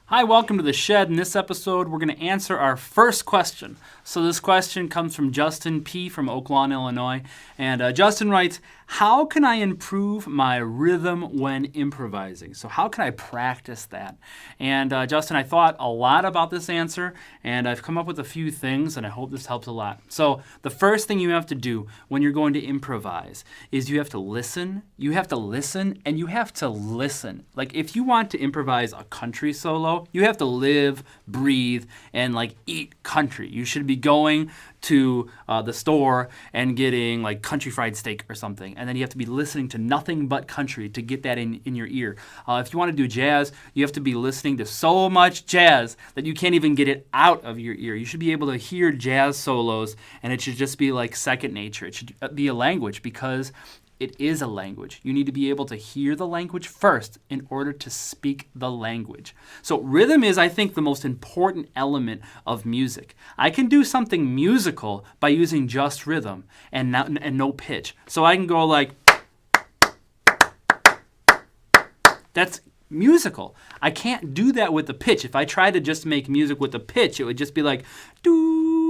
Hi, welcome to The Shed. In this episode, we're going to answer our first question. So this question comes from Justin P. from Oak Lawn, Illinois. And Justin writes, how can I improve my rhythm when improvising? So how can I practice that? And Justin, I thought a lot about this answer, and I've come up with a few things, and I hope this helps a lot. So the first thing you have to do when you're going to improvise is you have to listen. You have to listen, and you have to listen. Like if you want to improvise a country solo, you have to live, breathe, and eat country. You should be going to the store and getting country fried steak or something, and then you have to be listening to nothing but country to get that in your ear. If you want to do jazz, you have to be listening to so much jazz that you can't even get it out of your ear. You should be able to hear jazz solos, and it should just be like second nature. It should be a language because it is a language. You need to be able to hear the language first in order to speak the language. So rhythm is, I think, the most important element of music. I can do something musical by using just rhythm and no pitch. So I can go like, that's musical. I can't do that with the pitch. If I try to just make music with the pitch, it would just be like, doo.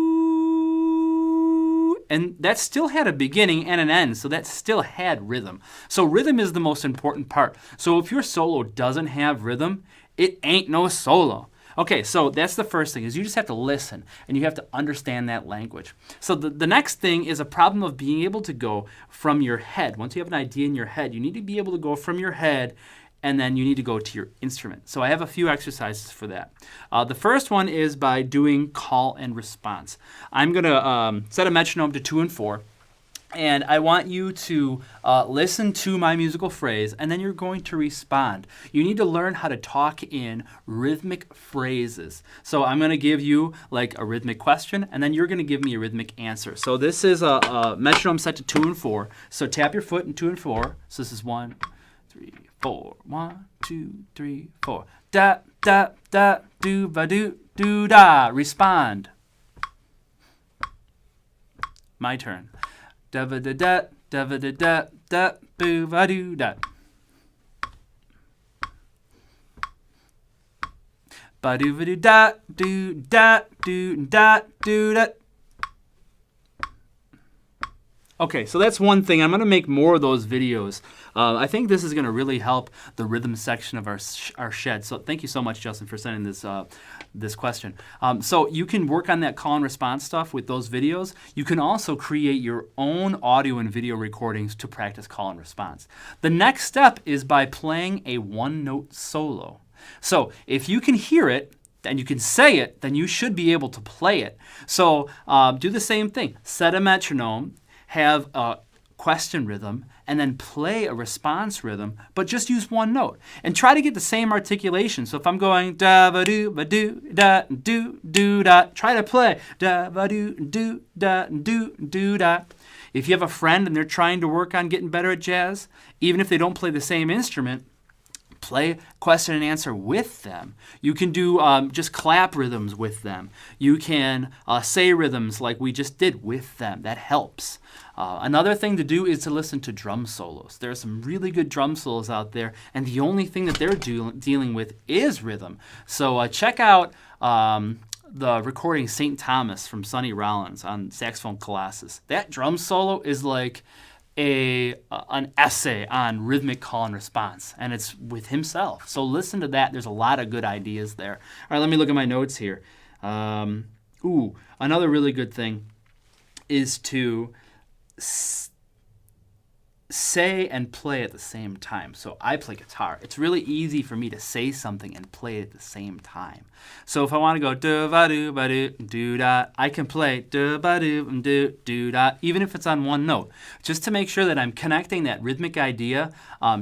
And that still had a beginning and an end, so that still had rhythm. So rhythm is the most important part. So if your solo doesn't have rhythm, it ain't no solo. Okay, so that's the first thing, is you just have to listen, and you have to understand that language. So the next thing is a problem of being able to go from your head. Once you have an idea in your head, you need to be able to go from your head, and then you need to go to your instrument. So I have a few exercises for that. The first one is by doing call and response. I'm going to set a metronome to 2 and 4, and I want you to listen to my musical phrase, and then you're going to respond. You need to learn how to talk in rhythmic phrases. So I'm going to give you a rhythmic question, and then you're going to give me a rhythmic answer. So this is a metronome set to 2 and 4. So tap your foot in 2 and 4. So this is 1, 3, 4. 1, 2, 3, 4. Da da da do ba do do da. Respond. My turn. Da ba da da da ba da da da boo ba do da. Ba do ba do da do da do da do da. Okay, so that's one thing. I'm going to make more of those videos. I think this is going to really help the rhythm section of our shed. So thank you so much, Justin, for sending this question. So you can work on that call and response stuff with those videos. You can also create your own audio and video recordings to practice call and response. The next step is by playing a one-note solo. So if you can hear it, and you can say it, then you should be able to play it. So do the same thing. Set a metronome, have a question rhythm, and then play a response rhythm, but just use one note. And try to get the same articulation. So if I'm going da-ba-doo, ba-doo, da-doo, doo-da, try to play da-ba-doo, doo, da-doo, doo-da. If you have a friend and they're trying to work on getting better at jazz, even if they don't play the same instrument, play question and answer with them. You can do just clap rhythms with them. You can say rhythms like we just did with them. That helps. Another thing to do is to listen to drum solos. There are some really good drum solos out there, and the only thing that they're dealing with is rhythm. So check out the recording St. Thomas from Sonny Rollins on saxophone Colossus. That drum solo is like an essay on rhythmic call and response, and it's with himself. So listen to that. There's a lot of good ideas there. All right, let me look at my notes here. Another really good thing is to say and play at the same time. So I play guitar. It's really easy for me to say something and play it at the same time. So if I want to go do-ba-do-ba-do-do-da, I can play do-ba-do-do-do-da, even if it's on one note, just to make sure that I'm connecting that rhythmic idea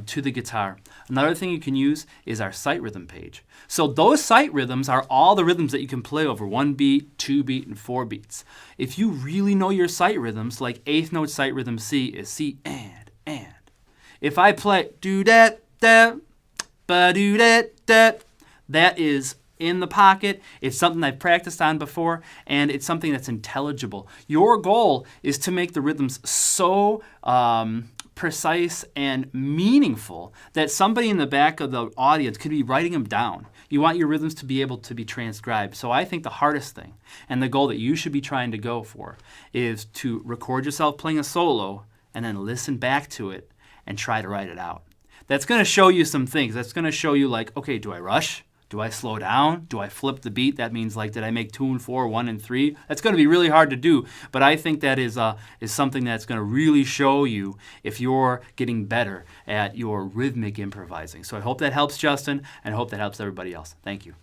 to the guitar. Another thing you can use is our sight rhythm page. So those sight rhythms are all the rhythms that you can play over 1 beat, 2 beat, and 4 beats. If you really know your sight rhythms, like 8th note sight rhythm C is C and. If I play do-da-da, ba-do-da-da, that is in the pocket. It's something I've practiced on before, and it's something that's intelligible. Your goal is to make the rhythms so precise and meaningful that somebody in the back of the audience could be writing them down. You want your rhythms to be able to be transcribed. So I think the hardest thing and the goal that you should be trying to go for is to record yourself playing a solo and then listen back to it and try to write it out. That's going to show you some things. That's going to show you like, okay, do I rush? Do I slow down? Do I flip the beat? That means like, did I make 2 and 4, 1 and 3? That's going to be really hard to do, but I think that is something that's going to really show you if you're getting better at your rhythmic improvising. So I hope that helps Justin, and I hope that helps everybody else. Thank you.